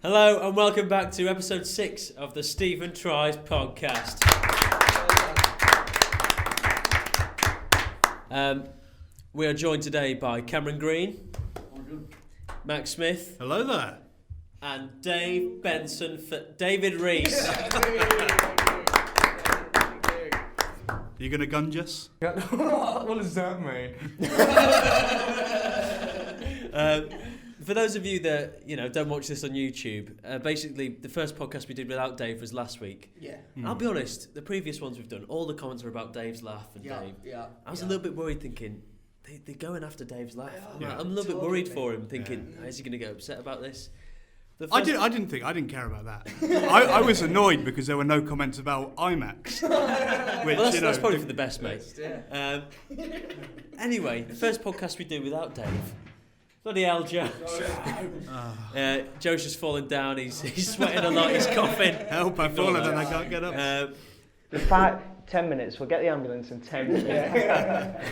Hello and welcome back to episode 6 of the Stephen Tries podcast. We are joined today by Cameron Green, Max Smith, hello there, and Dave Benson for David Rees. You gonna gunge us? What does that mean? For those of you that don't watch this on YouTube, basically the first podcast we did without Dave was last week. Yeah. I'll be honest, the previous ones we've done, all the comments were about Dave's laugh and Dave. Yeah. I was a little bit worried, thinking they're going after Dave's laugh. Yeah. I'm a little bit worried for him, thinking, is he going to get upset about this? I didn't care about that. I was annoyed because there were no comments about IMAX. Which, well, that's probably for the best, mate. Anyway, the first podcast we do without Dave. Bloody hell, Joe. Joe's just falling down. He's sweating a lot. He's coughing. Help, I've fallen and I can't get up. 10 minutes. We'll get the ambulance in 10 minutes.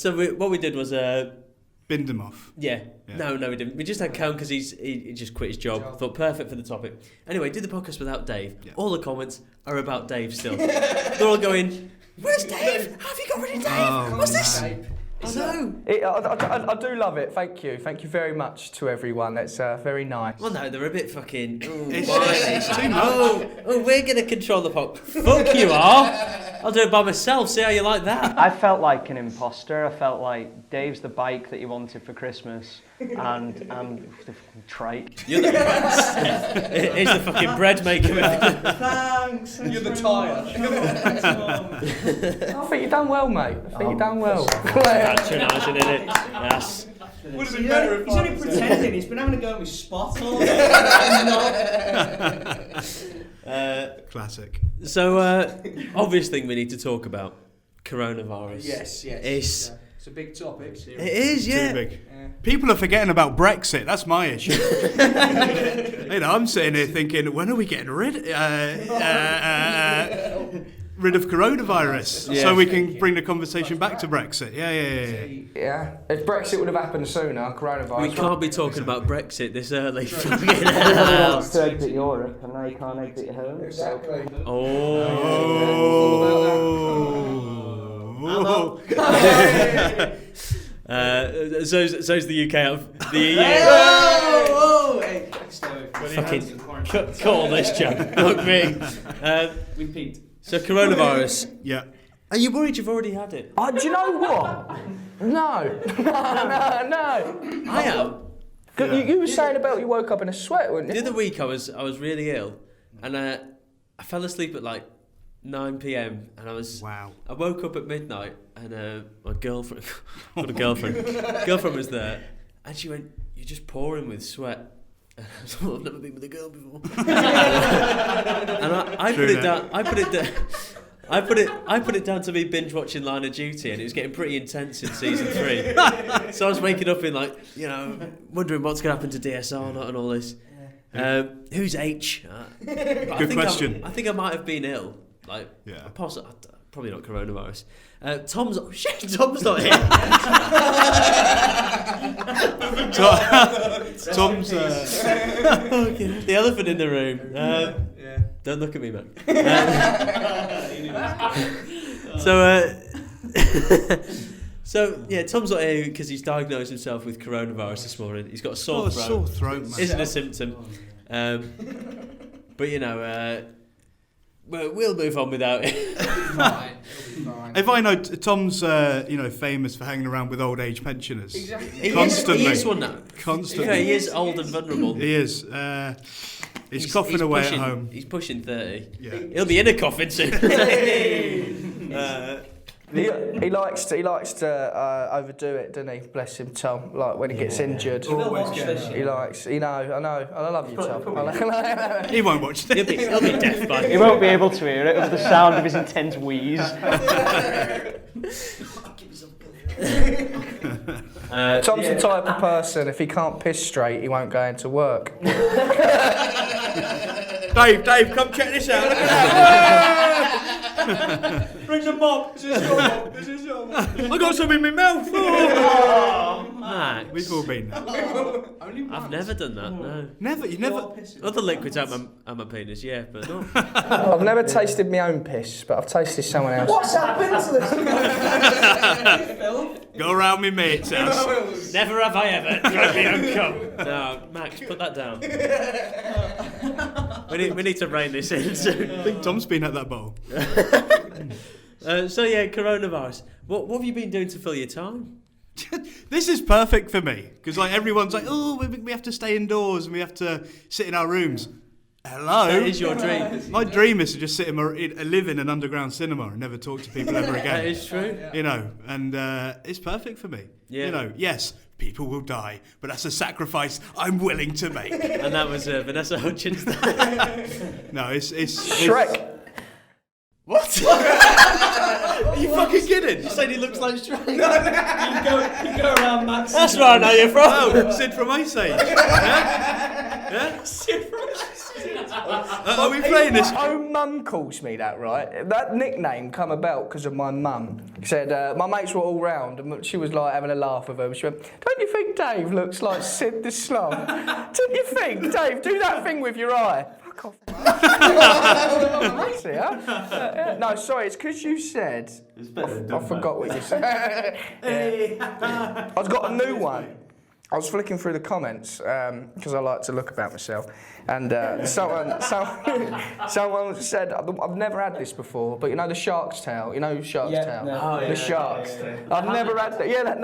So what we did was... binned him off. Yeah. No, we didn't. We just had Cam because he just quit his job. Thought perfect for the topic. Anyway, did the podcast without Dave. Yeah. All the comments are about Dave still. They're all going, "Where's Dave? Have you got rid of Dave? What's this?" I know. I do love it. Thank you very much to everyone. That's very nice. Well, no, they're a bit fucking. It's too much. Oh, we're gonna control the pod. Fuck you are. I'll do it by myself. See how you like that. I felt like an imposter. I felt like Dave's the bike that you wanted for Christmas, and I'm the fucking trike. You're the he's the fucking bread maker. Thanks. You're the tyre. I think you've done well, mate. I think you've done well. Patronising, innit? Yes. Would have been better if he's only pretending. He's been having a go at me spot all day. Classic. So, obvious thing we need to talk about, coronavirus. Yes. It's a big topic. It is, yeah. Too big. People are forgetting about Brexit. That's my issue. I'm sitting here thinking, when are we getting rid of coronavirus so we can bring the conversation back to Brexit? Yeah. If Brexit would have happened sooner, coronavirus. We can't be talking about Brexit this early. Everybody wants to exit Europe, and now you can't exit your home. Exactly. So's the UK out of the EU. Fucking cut all this, Joe. Fuck me. We peaked. So coronavirus. Yeah. Are you worried you've already had it? Do you know what? No. I am. You were saying about you woke up in a sweat, weren't you? The other week I was really ill, and I fell asleep at like 9 p.m. and I woke up at midnight, and my girlfriend, got a girlfriend was there, and she went, "You're just pouring with sweat." And I was like, I've never been with a girl before. And I put it down. I put it down to me binge watching Line of Duty, and it was getting pretty intense in season 3. So I was waking up in wondering what's going to happen to DSR and all this. Who's H? Good question. I think I might have been ill. Probably not coronavirus. Tom's not here. Tom's the elephant in the room. Don't look at me, man. Tom's not here because he's diagnosed himself with coronavirus this morning. He's got a sore throat. Sore throat, man. Isn't a symptom. But we'll move on without it. It'll be fine. If I know Tom's, famous for hanging around with old age pensioners. Exactly. Constantly. He is one now. Constantly. He is old and vulnerable. He is. He's coughing away pushing, at home. He's pushing 30. Yeah. He'll be in a coffin soon. He likes to overdo it, doesn't he? Bless him, Tom. Like when he gets injured, he likes. I love you, Tom. He won't watch this. He'll be deaf by He won't be able to hear it over the sound of his intense wheeze. Tom's the type of person, if he can't piss straight, he won't go into work. Dave, come check this out. Look at that. Bring the mop. This is your mop. This is your mop. I got some in my mouth. Max. We've all been there. Only once. I've never done that, no. Never, you never. Other liquids out my penis, yeah, but no. I've never tasted my own piss, but I've tasted someone else. What's happened to this? Phil? Go around me mate's house. Never have I ever drunk my own cum. No, Max, put that down. we need to rein this in soon. I think Tom's been at that bowl. So yeah, coronavirus. What have you been doing to fill your time? This is perfect for me because like everyone's like, oh, we have to stay indoors and we have to sit in our rooms. Hello. That is your dream. My dream is to just live in an underground cinema and never talk to people ever again. That is true. You know, and it's perfect for me. Yeah. You know, yes, people will die, but that's a sacrifice I'm willing to make. And that was Vanessa Hudgens. No, it's Shrek. What? Are you fucking kidding? You said he looks like Shrek. You go around Max. That's where I know you're from. Oh, Sid from Ice Age. Yeah? Sid from Are we playing this? My own mum calls me that, right? That nickname come about because of my mum. She said, my mates were all round and she was like having a laugh with them. She went, don't you think Dave looks like Sid the Slum? Don't you think, Dave, do that thing with your eye? Fuck off. Actually, huh? No, sorry, it's because you said... I forgot what you said. Yeah. I've got a new one. I was flicking through the comments because I like to look about myself, and someone said, "I've never had this before, but you know the shark's tail. You know shark's tail. No. The sharks. I've never had that. Yeah,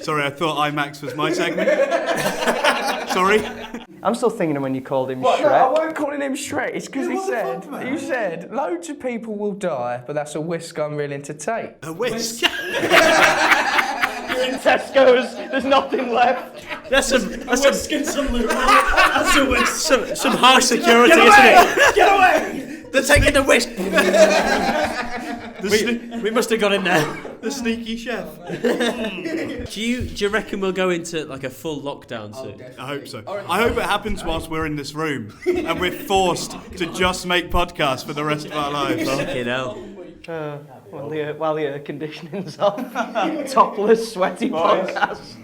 Sorry, I thought IMAX was my segment. Sorry. I'm still thinking of when you called him What? Shrek. No, I weren't calling him Shrek. It's because What the fuck, man? you said loads of people will die, but that's a risk I'm willing to take. A whisk. You're in Tesco's, there's nothing left. That's some high security, Get isn't away! it? Get away! They're taking the whisk. we must have got in there. The sneaky chef. Do you reckon we'll go into like a full lockdown soon? I hope so. I hope it happens whilst we're in this room and we're forced to just make podcasts for the rest of our lives. Fucking hell. While the air conditioning's off. Topless, sweaty podcasts.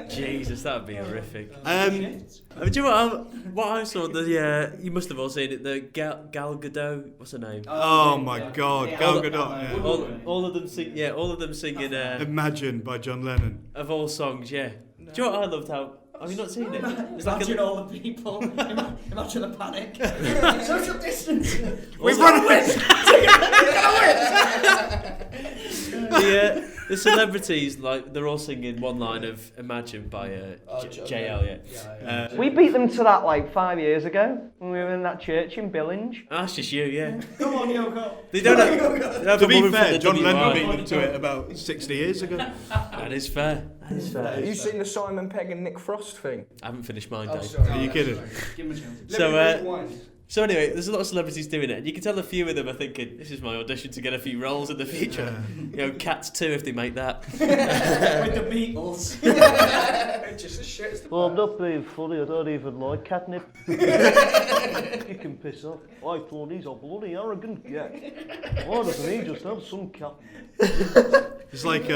Jesus, that'd be horrific. Um, Do you know what I saw? You must have all seen it. The Gal Gadot. What's her name? oh my God, Gal Gadot. Yeah. All of them sing. Yeah, all of them singing. Imagine by John Lennon. Of all songs, yeah. Do you know what I loved? How have you not seen it? It's Imagine all the people. Imagine the panic. Social distance. We've run away. The celebrities, like they're all singing one line of "Imagine" by JL. Yeah. We beat them to that like 5 years ago when we were in that church in Billinge. That's just you, yeah. Come on, Yoko. They don't have To a be woman fair, from the John Lennon WI. beat them to it about 60 years ago. That is fair. That is fair. Have you seen the Simon Pegg and Nick Frost thing? I haven't finished mine, Dave. Are you kidding? Give him a chance. So anyway, there's a lot of celebrities doing it, and you can tell a few of them are thinking, "This is my audition to get a few roles in the future." You know, Cats 2 if they make that. With the Beatles. Just as shit as the Well, I'm not being funny, I don't even like catnip. You can piss off. I thought he's a bloody arrogant guy. Why doesn't he just have some cat? It's like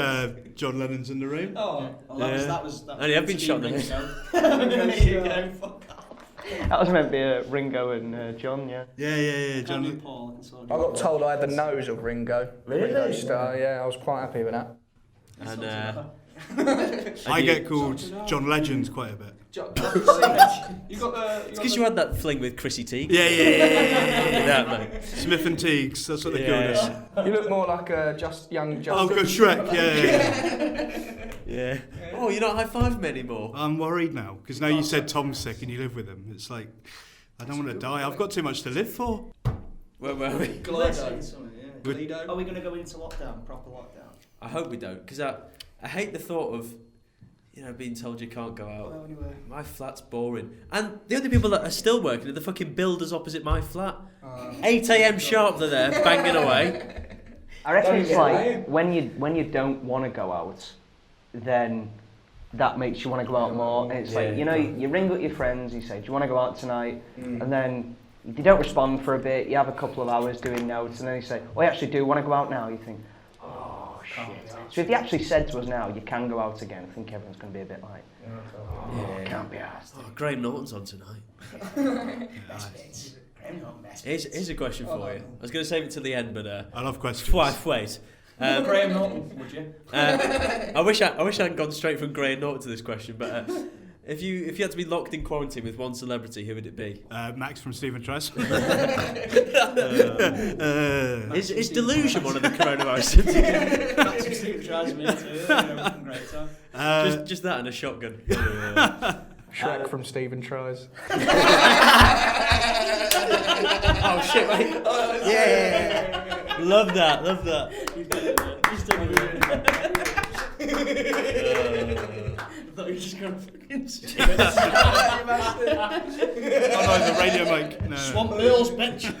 John Lennon's in the room. Oh, well, that was. Only I've been shot in the head. There you go, fuck off. That was meant to be Ringo and John, yeah. Yeah, John John. Paul. I got told I had the nose of Ringo. Ringo Starr, yeah, I was quite happy with that. And I get called John Legend quite a bit. You got the. it's because you had that fling with Chrissy Teigen. Yeah. That, mate. Smith and Teagues, that's what they call us. You look more like a young Justin. Oh, good Shrek, yeah. Yeah. Oh, you're not high-fiving me anymore. I'm worried now, because now you said Tom's sick and you live with him. It's like, I don't want to die. I've got too much to live for. Where were we? Glido. Are we going to go into lockdown, proper lockdown? I hope we don't, because I hate the thought of, being told you can't go out. Well, anyway. My flat's boring. And the only people that are still working are the fucking builders opposite my flat. 8 a.m. sharp they're there, banging away. I reckon it's like when you don't want to go out, then that makes you want to go out more. And it's like, you know, you ring up your friends, you say, do you want to go out tonight? And then they don't respond for a bit, you have a couple of hours doing notes, and then they say, oh, I actually do want to go out now. You think, oh, shit. So if they actually said to us now, you can go out again, I think everyone's going to be a bit like, can't be asked. Oh, Graham Norton's on tonight. Here's a question for you. I was going to save it till the end, but I love questions. Wait. Graham Norton, would you? I wish I hadn't gone straight from Graham Norton to this question, but if you had to be locked in quarantine with one celebrity, who would it be? Max from Stephen Tries. Is delusion one of the coronavirus? Max from Stephen Tries me too. Great time. Just that and a shotgun. Shrek from Stephen Tries. Oh shit! Wait. Yeah. Love that. He's done it. I thought you were just going to fucking Oh no, the radio mic. No. Swamp Earl's bench. Who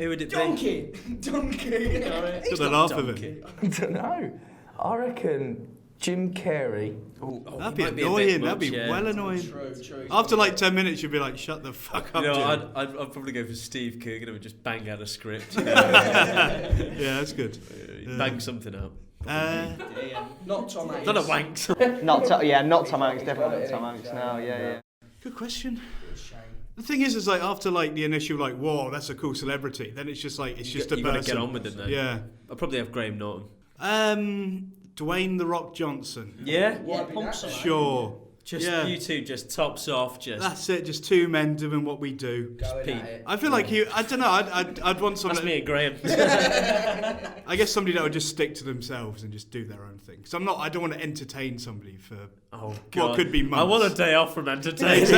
would it be? Donkey. Got the laugh of it. I don't know. I reckon Jim Carrey. That'd be annoying. That'd be well annoying. True. After like 10 minutes, you'd be like, "Shut the fuck up." You know, Jim. I'd probably go for Steve Coogan and would just bang out a script. Yeah, that's good. Bang something out. Not Tom Hanks. Not a wanks. Not Tom Hanks, definitely not Tom Hanks now, yeah. Good question. The thing is like after like the initial like, whoa, that's a cool celebrity. Then it's just like it's just a person. You gotta get on with it though. Yeah. I'd probably have Graham Norton. Dwayne The Rock Johnson. Yeah. Sure. Just you two, just tops off. That's it. Just two men doing what we do. I feel like you. I don't know. I'd want someone. That's me and Graham. I guess somebody that would just stick to themselves and just do their own thing. Because I don't want to entertain somebody for what could be months. I want a day off from entertaining.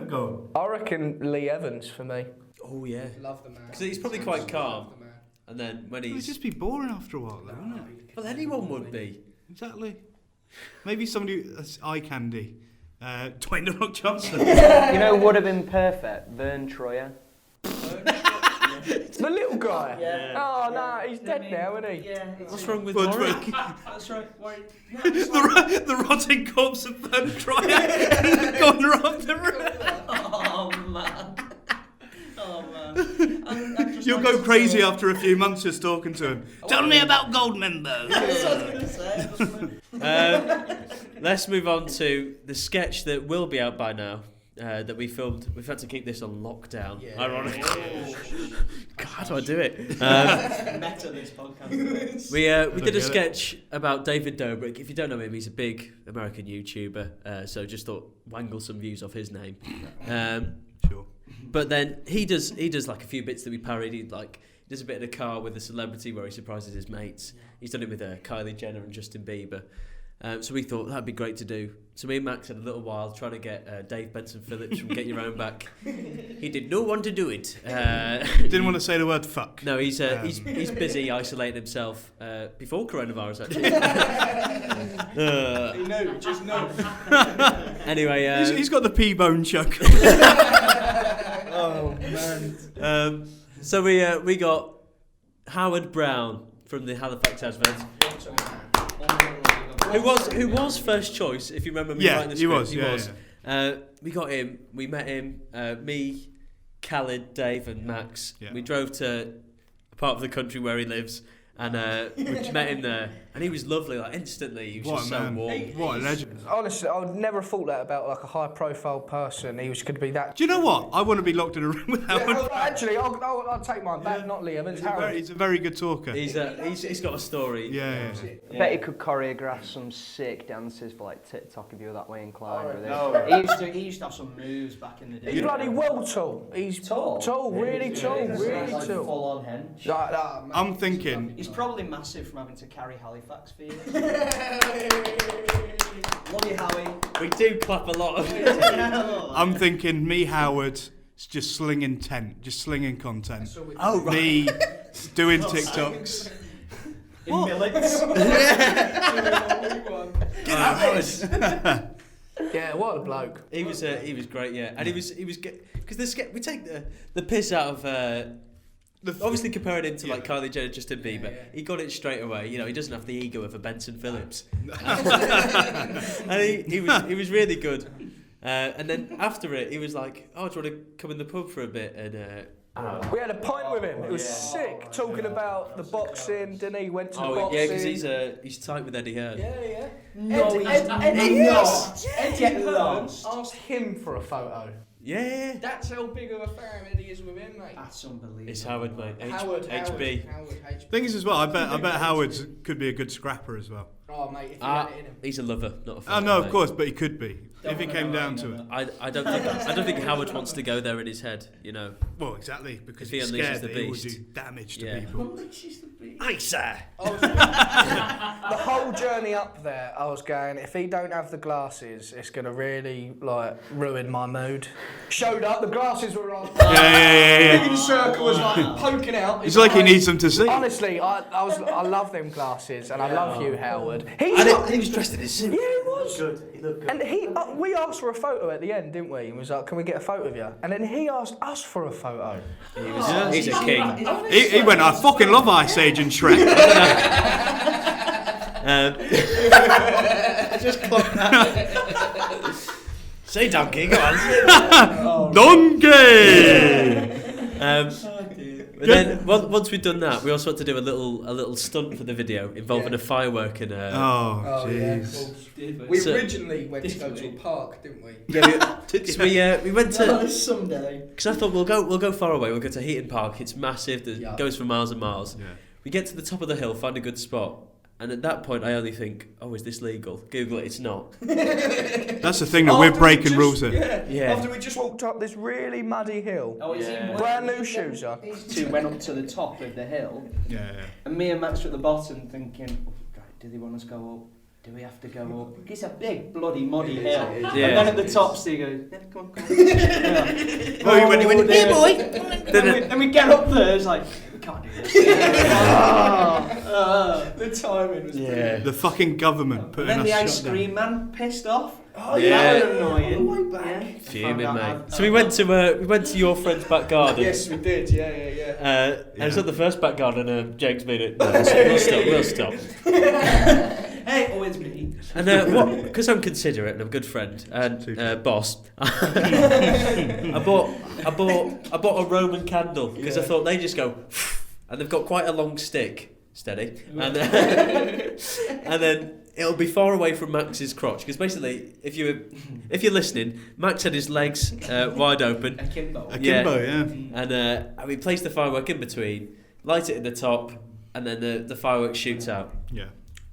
Go. I reckon Lee Evans for me. Oh yeah. Love the man. Because he's probably quite calm. And then when It would just be boring after a while, though, wouldn't it? Well, anyone would be. Exactly. Maybe somebody that's eye candy. Dwayne The Rock Johnson. You know, would have been perfect. Vern Troyer. The little guy. Yeah. Oh no, he's dead now, isn't he? Yeah. What's wrong with What's Warwick? That's right. the rotting corpse of Vern Troyer has gone around the room. Oh man. You'll go crazy after a few months just talking to him. Tell me about gold members. That's what I was going to say. Let's move on to the sketch that will be out by now. That we filmed. We've had to keep this on lockdown. Yeah. Ironically. God, how do I do it? Meta this podcast. We did a sketch about David Dobrik. If you don't know him, he's a big American YouTuber. So just thought wangle some views off his name. Sure. But then he does like a few bits that we parodied. Like he does a bit in a car with a celebrity where he surprises his mates. He's done it with Kylie Jenner and Justin Bieber. So we thought that'd be great to do. So me and Max had a little while trying to get Dave Benson Phillips from Get Your Own Back. He did not want to do it. Didn't want to say the word fuck. No, he's busy isolating himself before coronavirus actually. He knew, just knew. Anyway, he's got the P-bone chuck. Oh man. So we got Howard Brown from the Halifax advert. Who was first choice, if you remember me writing the script. He was. We got him, we met him, me, Khaled, Dave and Max. Yeah. We drove to a part of the country where he lives and we met him there and he was lovely, like instantly, he was just so warm. What a legend. Honestly, I would never have thought that about like a high-profile person. He was going to be that. Do you know what? I want to be locked in a room with Howard. Actually, I'll take mine back. Not Lee Evans. He's a very good talker. He's got a story. Yeah. I bet he could choreograph some sick dances for like TikTok if you were that way inclined with it. He used to have some moves back in the day. He's bloody well tall. He's tall, really tall, really like tall. full on hench. Like that, man. I'm thinking. He's probably massive from having to carry Halifax for you. Love you, Howie. We do clap a lot. I'm thinking me, Howard, is just slinging content. Oh, right. Me doing TikToks. In millets. Yeah, what a bloke. He was great, yeah, and he was because we take the piss out of Obviously comparing him to like Kylie Jenner, Justin Bieber, he got it straight away. You know, he doesn't have the ego of a Benson Phillips. And he was really good. And then after it, he was like, "Oh, do you want to come in the pub for a bit?" And we had a pint with him. It was sick. Talking about the boxing, didn't he? Went to the boxing. Yeah, because he's tight with Eddie Hearn. Yeah. No, Eddie Hearn asked him for a photo. Yeah. That's how big of a fan Eddie is with him, mate. That's unbelievable. It's Howard, mate. HB. Thing is, as well, I bet Howard could be a good scrapper as well. Oh, mate, if he had it in him. He's a lover, not a fan. Oh no, mate. of course, but he could be if it came down to it. I don't think Howard wants to go there in his head. You know. Well, exactly, because If he he's unleashes scared the that he will beast. do damage to people. Aye, sir. The whole journey up there, I was going, if he don't have the glasses, it's going to really, like, ruin my mood. Showed up, the glasses were on. Yeah. Big circle was, like, poking out. It's like he needs them to see. Honestly, I love them glasses, and I love you, Howard. He was dressed in his suit. Yeah, he was. Good. He looked good. And we asked for a photo at the end, didn't we? And was like, "Can we get a photo of you?" And then he asked us for a photo. He's a king. He went, "I fucking love Ice Age and Shrek." I just clocked that. Say donkey, go on. Donkey! But then once we'd done that, we also had to do a little stunt for the video involving a firework and Oh, jeez. We originally went to go to a park, didn't we? Yeah, we went to someday. because I thought we'll go far away. We'll go to Heaton Park. It's massive. It goes for miles and miles. Yeah. We get to the top of the hill, find a good spot. And at that point, I only think, "Oh, is this legal?" Google it. It's not. That's the thing that we're breaking rules here. Yeah. After we just walked up this really muddy hill. Oh, is he Brand new shoes on. These two went up to the top of the hill, Yeah. and me and Max were at the bottom thinking, oh, right, do they want us to go up? Do we have to go up? It's a big, bloody, muddy hill. Yeah. And then at the top, Steve goes, "Yeah, come on, come on." Oh, he went, "Here, boy!" Then we get up there, it's like, we can't do this. The timing was The fucking government putting Then the us ice shut cream man pissed off. Oh, yeah. That was annoying. All the way back. Fuming, mate. So we went to your friend's back garden. Yes, we did. Yeah. And it's not the first back garden. Jake's made it. No, we'll stop. Hey, oh, it's me. And because I'm considerate and I'm a good friend and boss, I bought a Roman candle because I thought they just go, and they've got quite a long stick. Steady. And then it'll be far away from Max's crotch because basically, if you're listening, Max had his legs wide open. Akimbo. Akimbo, yeah. And we placed the firework in between, light it at the top, and then the firework shoots out. Yeah.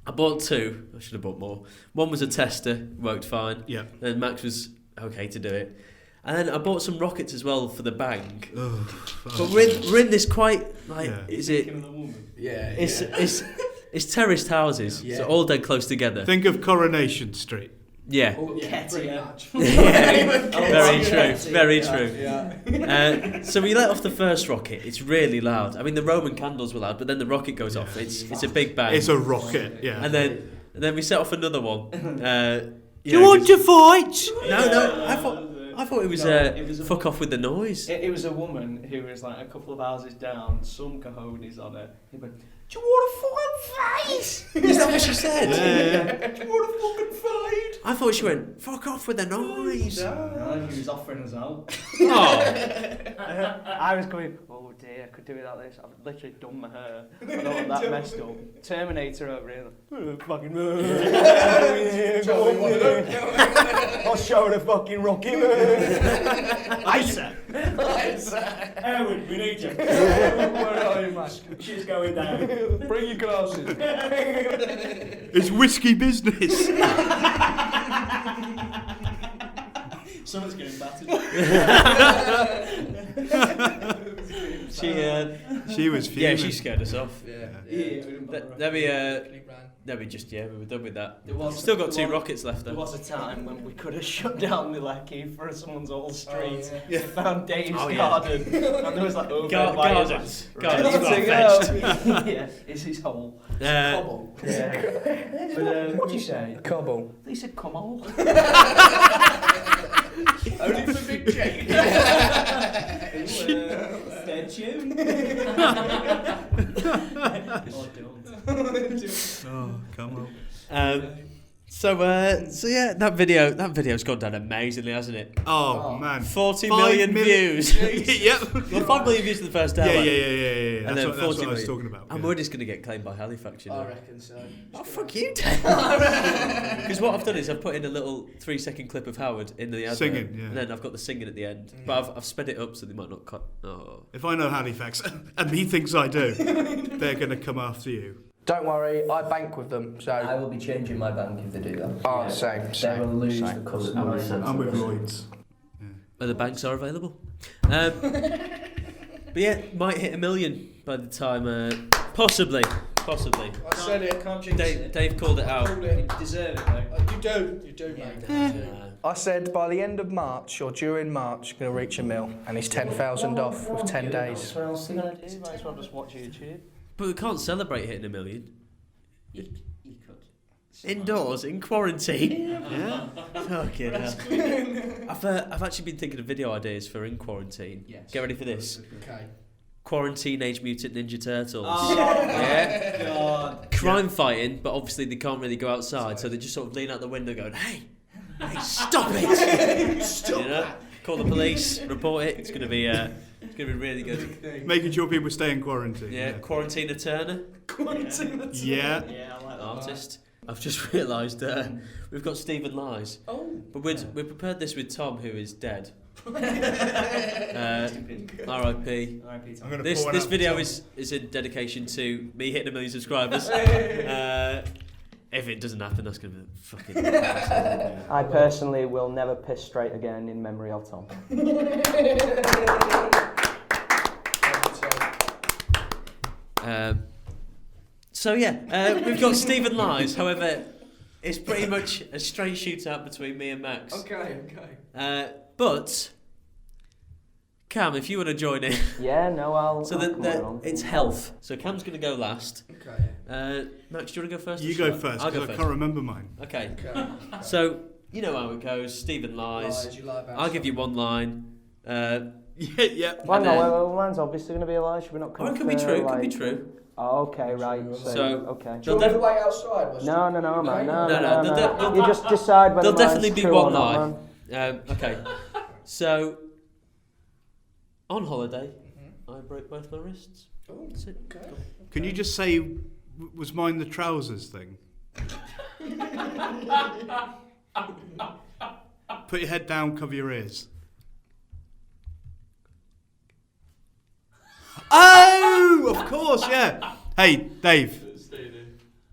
I bought two. I should have bought more. One was a tester, worked fine. Yeah. Then Max was okay to do it. And then I bought some rockets as well for the bang. But we're in this quite is it? Yeah. It's terraced houses, so all dead close together. Think of Coronation Street. Yeah. Pretty much. Very true. So we let off the first rocket. It's really loud. I mean, the Roman candles were loud, but then the rocket goes off. It's a big bang. It's a rocket, yeah. And then we set off another one. Do you want to fight? No. I thought it was fuck off with the noise. It was a woman who was like a couple of houses down, some cojones on it. He went, "Do you want to fucking fight?" Is that what she said? Yeah. Do you want to fucking fight? I thought she went, fuck off with the noise. No, he was offering us out. Oh. I was going, oh dear, I could do without this. I've literally done my hair. I don't want that messed up. Terminator over here. Fucking I'll show the fucking Rocky Isaac. Erwin, we need you. Where are you, man? She's going down. Bring your glasses. It's whiskey business. Someone's getting battered. She was fuming. yeah, she scared us off. Yeah. We were done with that. There was- Still got there two was- rockets left There though. was a time when we could have shut down the Lecky for someone's whole street. yeah. Found Dave's Oh, yeah. garden, and there was like Gardens. Gardens Gardens to got go. Yeah, it's his hole. Cobble. Yeah. But what'd you say? Cobble. They said come on. Only for Big Jake. Fair tune. Oh, come on. So yeah, that video's gone down amazingly, hasn't it? Oh, man. 40 million views. Yep. Well, 5 million views in the first hour. Yeah. And That's then what 40 I was million. talking about. And we're just going to get claimed by Halifax, you know. I reckon so. Oh, fuck you, Dave. Because what I've done is I've put in a little 3-second clip of Howard in the advert. Singing, yeah. And then I've got the singing at the end. But I've sped it up so they might not cut. Oh. If I know Halifax, and he thinks I do, they're going to come after you. Don't worry, I bank with them, so... I will be changing my bank if they do that. Oh, same. They will lose the customers. I'm with Lloyds. Where the banks are available. But yeah, might hit 1 million by the time... Possibly. I said it. Can't jinx it. Dave called it out. You deserve it, though. You do, mate. I said by the end of March, or during March, going to reach 1 mil, and he's 10,000 off with 10 days. What else are you going to do? Might as well just watch YouTube. But we can't celebrate hitting 1 million. You could. Indoors, in quarantine. Yeah? Fucking hell. I've actually been thinking of video ideas for in quarantine. Yes. Get ready for this. Okay. Quarantine Age Mutant Ninja Turtles. Oh, yeah? God. Crime fighting, but obviously they can't really go outside, so they just sort of lean out the window going, hey, stop it! Stop you know? Call the police, report it. It's gonna be really good. Making sure people stay in quarantine. Yeah, Quarantine Turner. Yeah. Yeah, I like that. Artist. I've just realised we've got Stephen Lies. Oh. But we prepared this with Tom, who is dead. R.I.P. This video is in dedication to me hitting 1 million subscribers. If it doesn't happen, that's going to be fucking... I personally will never piss straight again in memory of Tom. So yeah, we've got Stephen Lies. However, it's pretty much a straight shootout between me and Max. Okay. But Cam, if you want to join in. Yeah, no, I'll... So it's health. So Cam's going to go last. Okay. Max, do you want to go first? You go first, I'll go because I first. can't remember mine. Okay. So, you know how it goes. Stephen lies. You lie about I'll give you one line. Yeah. Well, no, mine's obviously going to be a lie. Should we not Oh, it could be true. It could be true. Oh, okay, right. So, okay. Do you want me to wait outside? No, man. No. they'll- You just decide whether There'll definitely mine's be true one or not, lie. man. Okay. So, on holiday, I broke both my wrists. Oh, That's it. okay. Can you just say, was mine the trousers thing? Put your head down, cover your ears. Oh, of course, yeah. Hey, Dave.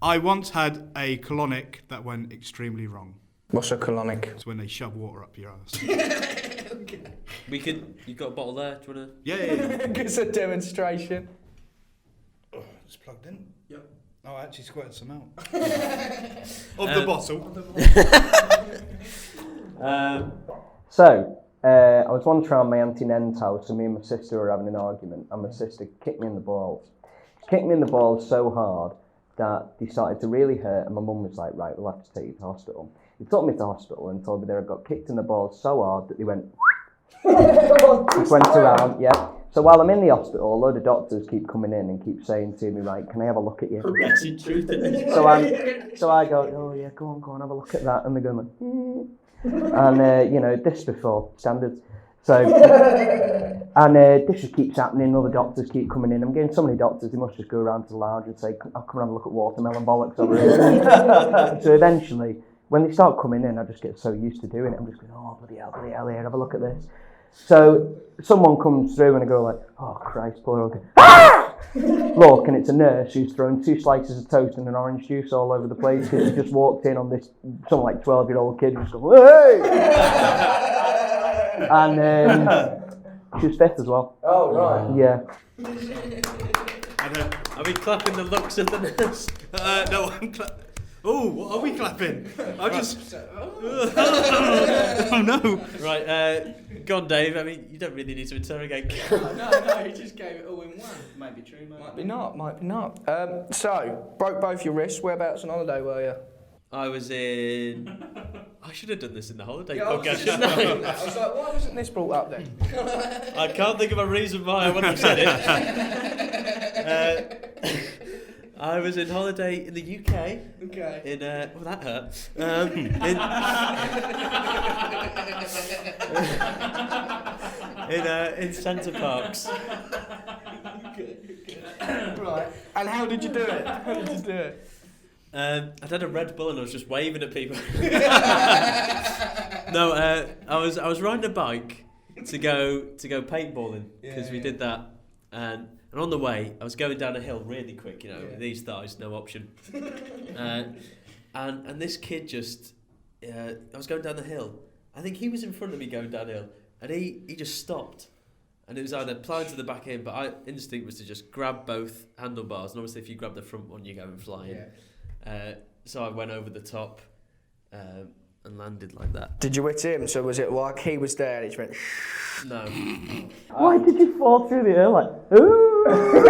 I once had a colonic that went extremely wrong. What's a colonic? It's when they shove water up your ass. You've got a bottle there. Do you want to? Yeah. It's a demonstration. Oh, it's plugged in. Yep. Oh, I actually squirted some out. Of the bottle. I was once around my Auntie Nen's house and me and my sister were having an argument and my sister kicked me in the balls. She kicked me in the balls so hard that they started to really hurt and my mum was like, right, we'll have to take you to hospital. They took me to hospital and told me that I got kicked in the balls so hard that they went... Just went around, yeah. So while I'm in the hospital, a load of doctors keep coming in and keep saying to me, right, can I have a look at you? So I go, oh yeah, go on, have a look at that. And they go like, And, this before standards. So, and this just keeps happening, other doctors keep coming in. I'm getting so many doctors, they must just go around to the lounge and say, I'll come and have a look at watermelon bollocks over here. So eventually, when they start coming in, I just get so used to doing it. I'm just going, oh, bloody hell, here, have a look at this. So someone comes through and I go like, oh Christ, poor old kid. Ah! Look, and it's a nurse who's thrown 2 slices of toast and an orange juice all over the place because she just walked in on this, some like 12-year-old kid who's going, hey! And she was fifth as well. Oh, right. Yeah. Are we clapping the looks of the nurse? No, I'm clapping. Oh, what are we clapping? I just... Oh no. Right, go on, Dave. I mean, you don't really need to interrogate. No, you just gave it all in one. Might be true, Might be not. So, broke both your wrists. Whereabouts on holiday were you? I was in. I should have done this in the holiday Yeah, podcast. I Shouldn't I? was like, why wasn't this brought up then? I can't think of a reason why I wouldn't have said it. I was in holiday in the UK. Okay. In well, that hurt. In Centre Parks. Right. And how did you do it? How did you do it? I'd had a Red Bull and I was just waving at people. No, I was riding a bike to go paintballing because we did that, and on the way I was going down a hill really quick, with these thighs, no option. And this kid just, I was going down the hill. I think he was in front of me going downhill, and he just stopped. And it was either plowing to the back end, but my instinct was to just grab both handlebars. And obviously, if you grab the front one, you're going flying. Yeah. So I went over the top and landed like that. Did you hit him? So was it like he was there and he just went, shh? No. Why did you fall through the air like, ooh? Going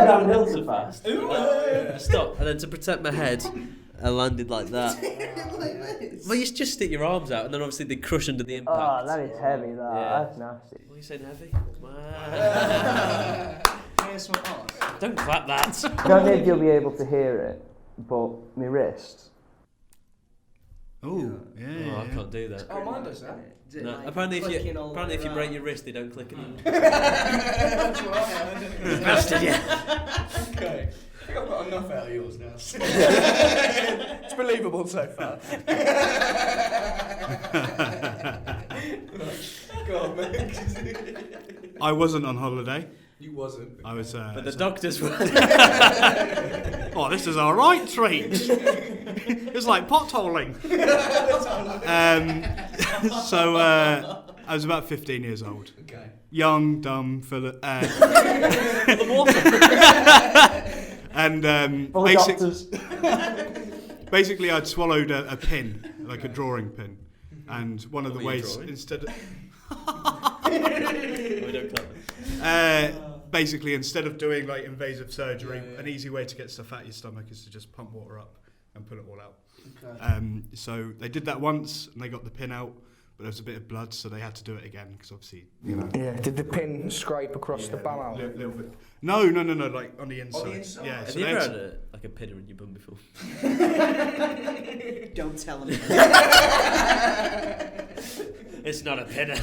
downhill so fast. I stopped, and then to protect my head, I landed like that. Well, you just stick your arms out, and then obviously they crush under the impact. Oh, that is heavy, that. Yeah. That's nasty. What are you saying, heavy? Don't clap that. I don't know if you'll be able to hear it, but my wrist. Oh, yeah. Oh, I can't do that. Oh, mine does that. No, apparently, if you break your wrist, they don't click it. That's what I heard. Bastard, yeah. Okay. I think I've got enough out of yours now. It's believable so far. Go on, mate. I wasn't on holiday. You wasn't. I was. But the doctors were. Oh, this is a right treat. It's like potholing. So I was about 15 years old. Okay. Young, dumb, full of. The water. And Full of doctors. basically, I'd swallowed a pin, like a drawing pin, and one of the What were you ways drawing? instead of. We don't clap it. Basically, instead of doing like invasive surgery, an easy way to get stuff out of your stomach is to just pump water up and pull it all out. Okay. So they did that once, and they got the pin out, but there was a bit of blood, so they had to do it again because obviously, Yeah. Did the pin scrape across the bum hole? little bit. No, like on the inside. inside? Yeah. Have So you they ever had had like a pinner in your bum before? Don't tell him. It's not a pinner.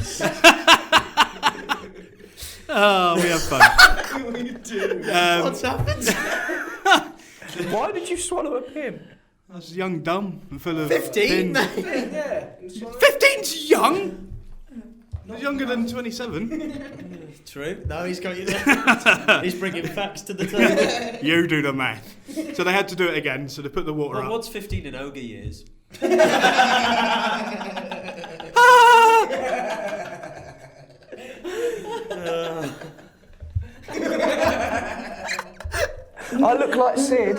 Oh, we have fun. We do. What's happened? Why did you swallow a pin? I was young, dumb, and full of 15? pins. Yeah. 15's young. I was younger than 27. True. No, he's got you there. He's bringing facts to the table. You do the math. So they had to do it again. So they put the water Well, up. what's 15 in ogre years? I look like Sid.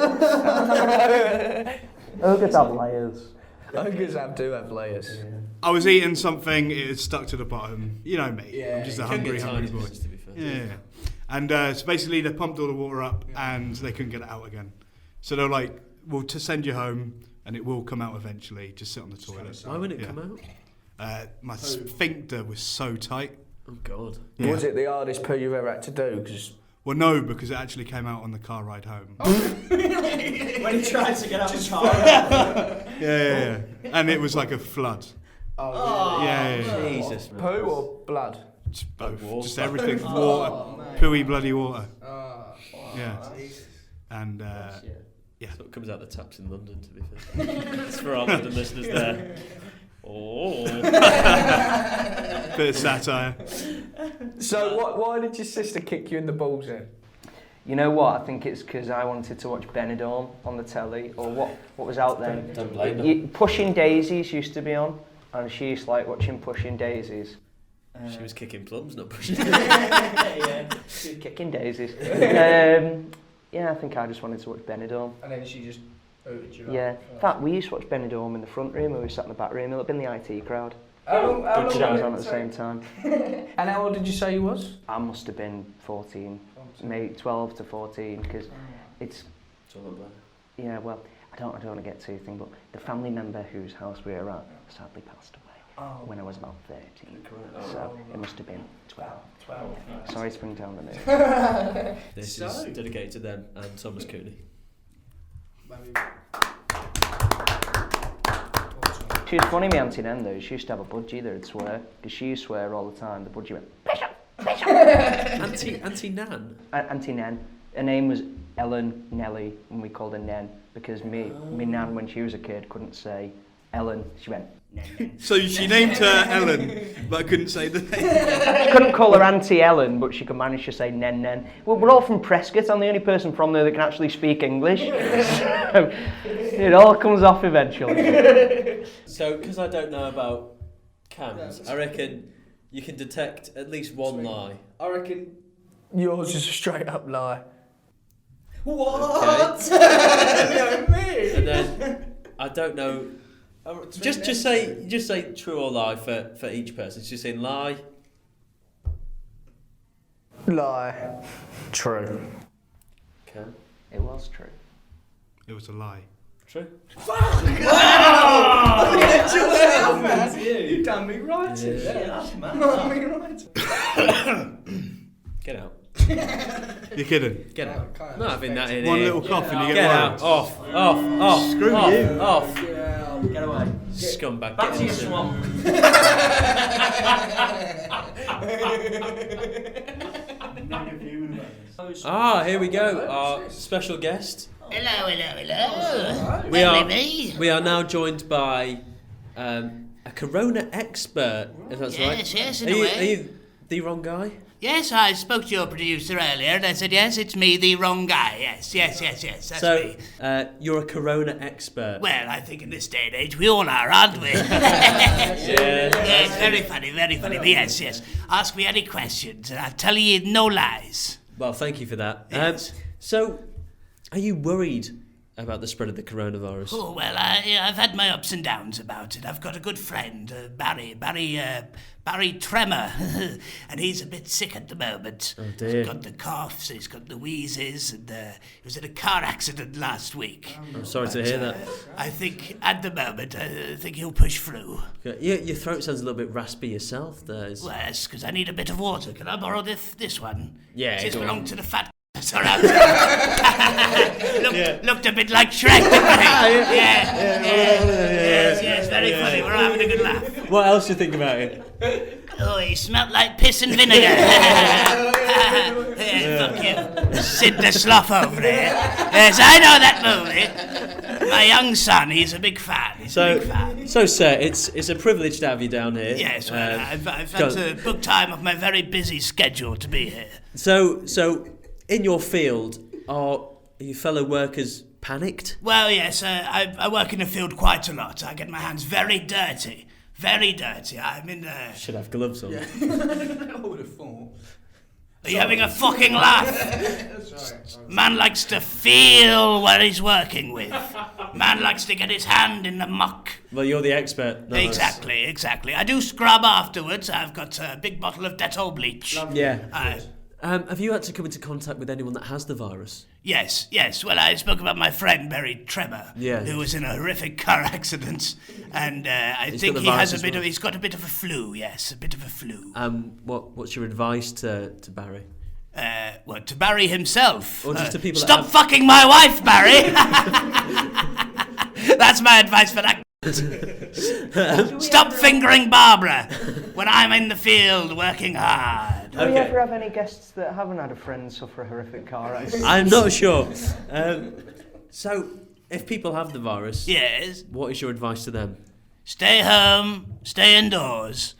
Ogres have layers. Ogres do have layers. I was eating something. It had stuck to the bottom. You know me. Yeah, I'm just a You can hungry get tiny boy. bits, to be fair. Yeah. And so basically they pumped all the water up and they couldn't get it out again. So they're like, well, to send you home and it will come out eventually. Just sit on the toilet. Why wouldn't it Yeah. come out? My sphincter was so tight. Oh, God. Yeah. Was it the hardest poo you've ever had to do? Cause Well, no, because it actually came out on the car ride home. When he tried to get out of the car. Yeah. And it was like a flood. oh, Yeah. Jesus, man. poo or blood? Just both. Water. Just everything. Oh, Water. man. Pooey bloody water. Oh, Yeah. And That's what comes out the taps in London, to be fair. It's for our London listeners there. Oh. bit of satire. So why did your sister kick you in the balls then? You know what? I think it's because I wanted to watch Benidorm on the telly, or what was out then. Don't blame her. Pushing Daisies used to be on, and she used to like watching Pushing Daisies. She was kicking plums, not pushing. Kicking Daisies. Yeah, I think I just wanted to watch Benidorm. And then she just booted you Yeah. up. In fact, we used to watch Benidorm in the front room, and we sat in the back room. It'll have been the IT crowd. How long Because that was did on it at the take? same time. And how old did you say you was? I must have been 14, maybe 12 to 14, because it's, It's all about. yeah, well, I don't want to get too thing, but the family member whose house we were at sadly passed away when I was about 13. So it must have been 12. Sorry to bring down the mood. This is dedicated to them and Thomas Cooney. She was funny, me Auntie Nen, though. She used to have a budgie that would swear, because she used to swear all the time. The budgie went, Bishop! Auntie Nan? Auntie Nen. Her name was Ellen Nelly, and we called her Nen, because me Nan, when she was a kid, couldn't say Ellen. She went, Nen. So she named her Ellen, but couldn't say the name. She couldn't call her Auntie Ellen, but she could manage to say Nen. Well, we're all from Prescott. I'm the only person from there that can actually speak English. So it all comes off eventually. So, because I don't know about cams, I reckon you can detect at least one lie. I reckon yours is a straight up lie. What? Okay. And then I don't know. Just say true or lie for each person. It's just saying lie. Lie. True. Okay. It was true. It was a lie. True. You done me right. Yeah, that's mad. Done me right. Get out. You're kidding? Get out. I'm not having that in One here. little cough and you Get get out. worried. Off. Screw off, you. Off. Get away. Scumbag. Back Get to your out. swamp. Here we go. Our special guest. Hello. We are now joined by a Corona expert, if that's right. Yes, in Are a you, way. are you the wrong guy? Yes, I spoke to your producer earlier and I said, yes, it's me, the wrong guy. Yes, that's So, me. you're a Corona expert. Well, I think in this day and age we all are, aren't we? Yeah. Yes, very funny. But yes. Ask me any questions and I'll tell you no lies. Well, thank you for that. Yes. So, are you worried about the spread of the coronavirus? Oh, well, I've had my ups and downs about it. I've got a good friend, Barry Tremor, and he's a bit sick at the moment. Oh, dear. He's got the coughs, he's got the wheezes, and he was in a car accident last week. I'm sorry to hear that. I think, at the moment, I think he'll push through. Your throat sounds a little bit raspy yourself. There. Well, it's because I need a bit of water. Can I borrow this one? Yeah, This go on. belonged to the fat around. Looked a bit like Shrek, didn't he? Yes, very funny. We're all having a good laugh. What else do you think about it? Oh, he smelt like piss and vinegar. Fuck you. Sid the Sloth over there. Yes, I know that movie. My young son, he's a big fan. So, sir, it's a privilege to have you down here. Yes, well, I've had to book time off my very busy schedule to be here. So, in your field, are your fellow workers panicked? Well, yes, I work in the field quite a lot. I get my hands very dirty. Very dirty. I'm in the... Should have gloves on. I would have thought. Are you having a fucking laugh? Sorry. Man likes to feel what he's working with. Man likes to get his hand in the muck. Well, you're the expert. not us. Exactly. I do scrub afterwards. I've got a big bottle of Dettol bleach. Yeah. Have you had to come into contact with anyone that has the virus? Yes. Well, I spoke about my friend Barry Tremor, Yeah. who was in a horrific car accident, and I He's think got the he has virus as well. he's got a bit of a flu. Yes, a bit of a flu. What's your advice to Barry? To Barry himself. Or just to people that Stop have- fucking my wife, Barry. That's my advice for that. Stop fingering Barbara when I'm in the field working hard. Do we ever have any guests that haven't had a friend suffer a horrific car accident? I'm not sure. So, if people have the virus, Yes. what is your advice to them? Stay home. Stay indoors.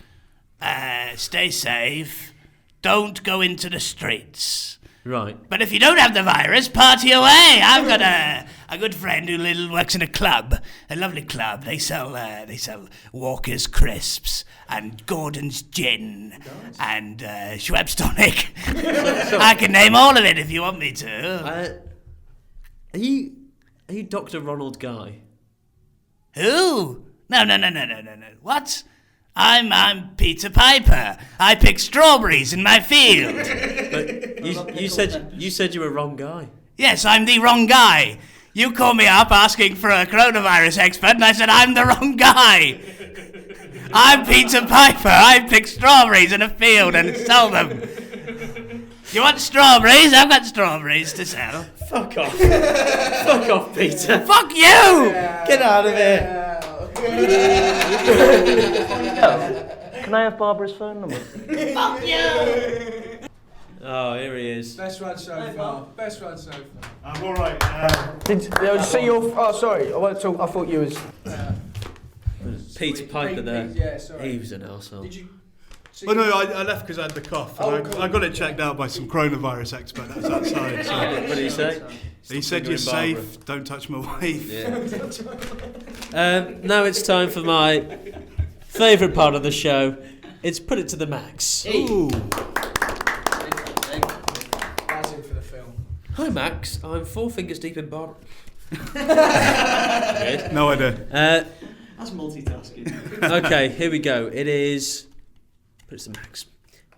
Stay safe. Don't go into the streets. Right. But if you don't have the virus, party away. I've got a good friend who works in a club, a lovely club. They sell Walker's crisps and Gordon's gin and Schweppes tonic. I can name all of it if you want me to. Are you Dr. Ronald Guy? Who? No. What? I'm Peter Piper. I pick strawberries in my field. But you said you were wrong guy. Yes, I'm the wrong guy. You called me up asking for a coronavirus expert, and I said I'm the wrong guy. I'm Peter Piper. I pick strawberries in a field and sell them. You want strawberries? I've got strawberries to sell. Fuck off. Fuck off, Peter. Fuck you! Get out of here. Can I have Barbara's phone number? Fuck you! Oh, here he is. Best one so far. Best one so far. I'm all right. Did you see your? Oh, sorry. I want to talk. I thought you was. Peter Piper there. Yeah, sorry. He was an arsehole. Did you? Well, no, I left because I had the cough. And I got it checked out by some coronavirus expert that was outside. So. What did he say? He said you're safe, don't touch my wife. Yeah. Now it's time for my favourite part of the show. It's Put It to the Max. Ooh. That's it for the film. Hi Max, I'm 4 fingers deep in bar. No idea. That's multitasking. Okay, here we go. It is Put It to the Max.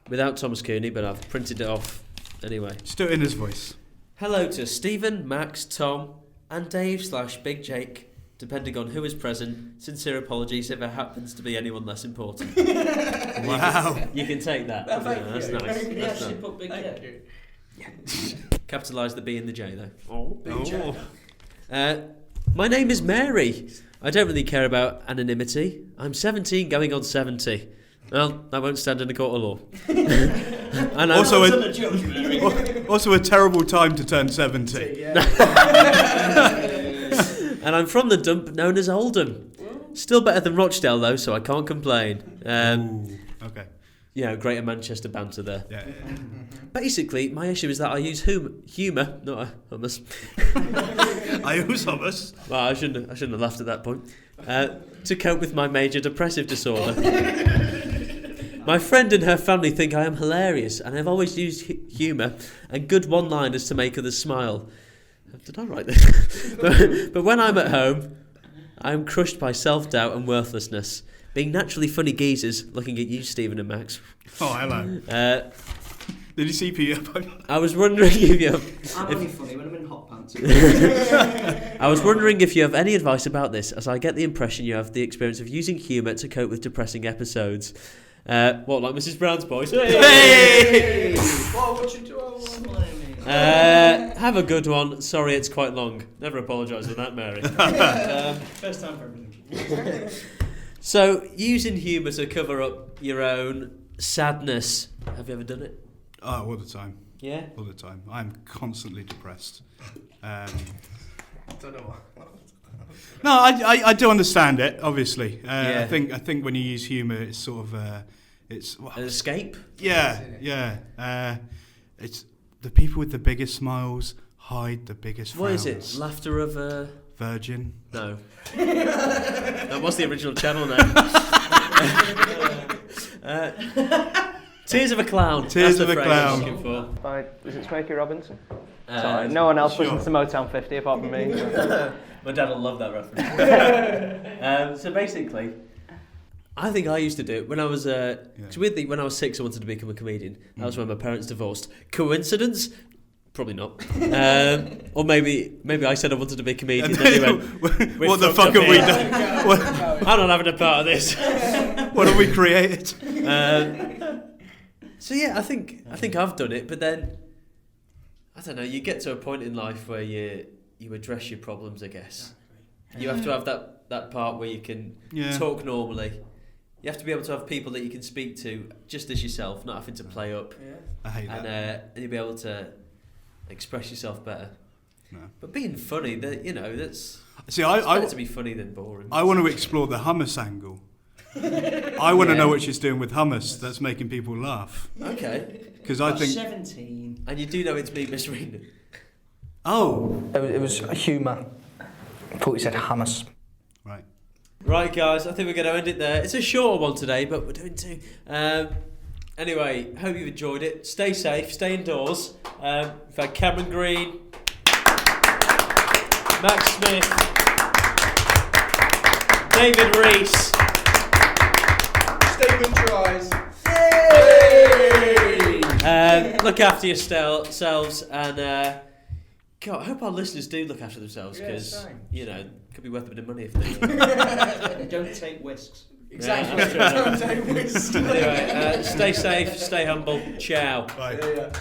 Without Thomas Cooney, but I've printed it off anyway. Just do it in his voice. Hello to Stephen, Max, Tom, and Dave/Big Jake, depending on who is present. Sincere apologies if it happens to be anyone less important. Wow. You can take that. Well, thank That's you. nice. You That's actually nice. put big Thank J. you. Capitalise the B and the J though. Oh. My name is Mary. I don't really care about anonymity. I'm 17 going on 70. Well, I won't stand in a court of law. And Also That's a- on the judge, Mary. Also a terrible time to turn 70. And I'm from the dump known as Oldham. Still better than Rochdale though, so I can't complain. Ooh. Okay. You know, Greater Manchester banter there. Yeah. Basically, my issue is that I use humour, not hummus. I use hummus. Well, I shouldn't have laughed at that point. To cope with my major depressive disorder. My friend and her family think I am hilarious, and I've always used humour and good one-liners to make others smile. Did I write this? but when I'm at home, I am crushed by self-doubt and worthlessness. Being naturally funny geezers, looking at you, Stephen and Max. Oh, hello. Did you see Peter? I was wondering if you have... I'm only funny when I'm in hot pants. I was wondering if you have any advice about this, as I get the impression you have the experience of using humour to cope with depressing episodes. What, like Mrs. Brown's boys? Hey! What you do? Have a good one. Sorry, it's quite long. Never apologise for that, Mary. First time for everything. So, using humour to cover up your own sadness. Have you ever done it? Oh, all the time. Yeah? All the time. I'm constantly depressed. I don't know. No, I do understand it. Obviously, Yeah. I think when you use humour, it's sort of it's An escape? yeah. It's the people with the biggest smiles hide the biggest What frowns. is it? Laughter of Virgin. No. That was the original channel name. Tears of a Clown. Tears That's of the a phrase I'm Clown. looking for. Is it Smokey Robinson? Uh, Sorry, no one else sure. listens to Motown 50 apart from me. My dad will love that reference. So basically, I think I used to do it when I was. Cause weirdly, when I was 6, I wanted to become a comedian. That was when my parents divorced. Coincidence? Probably not. Or maybe I said I wanted to be a comedian. And then they went, what the fucked fuck up have we here. done? I'm not having a part of this. What have we created? So yeah, I think I've done it, but then I don't know. You get to a point in life where you address your problems. I guess you have to have that part where you can talk normally. You have to be able to have people that you can speak to just as yourself, not having to play up. I hate that. And you'll be able to express yourself better. No. But being funny, that's See, it's better to be funny than boring. I want to explore the hummus angle. I want to know what she's doing with hummus that's making people laugh. Okay. Because I think... 17. And you do know it's me misreading it. Oh! It was humour. I thought you said hummus. Right. Right, guys, I think we're going to end it there. It's a shorter one today, but we're doing 2. Anyway, hope you've enjoyed it. Stay safe, stay indoors. We've had Cameron Green, Max Smith, David Reese, Stephen tries. look after yourselves and God, I hope our listeners do look after themselves because same. you know, it could be worth a bit of money if they. Don't take whisks. Exactly. Yeah, Don't take risks. Anyway, stay safe, stay humble. Ciao. Bye. Yeah.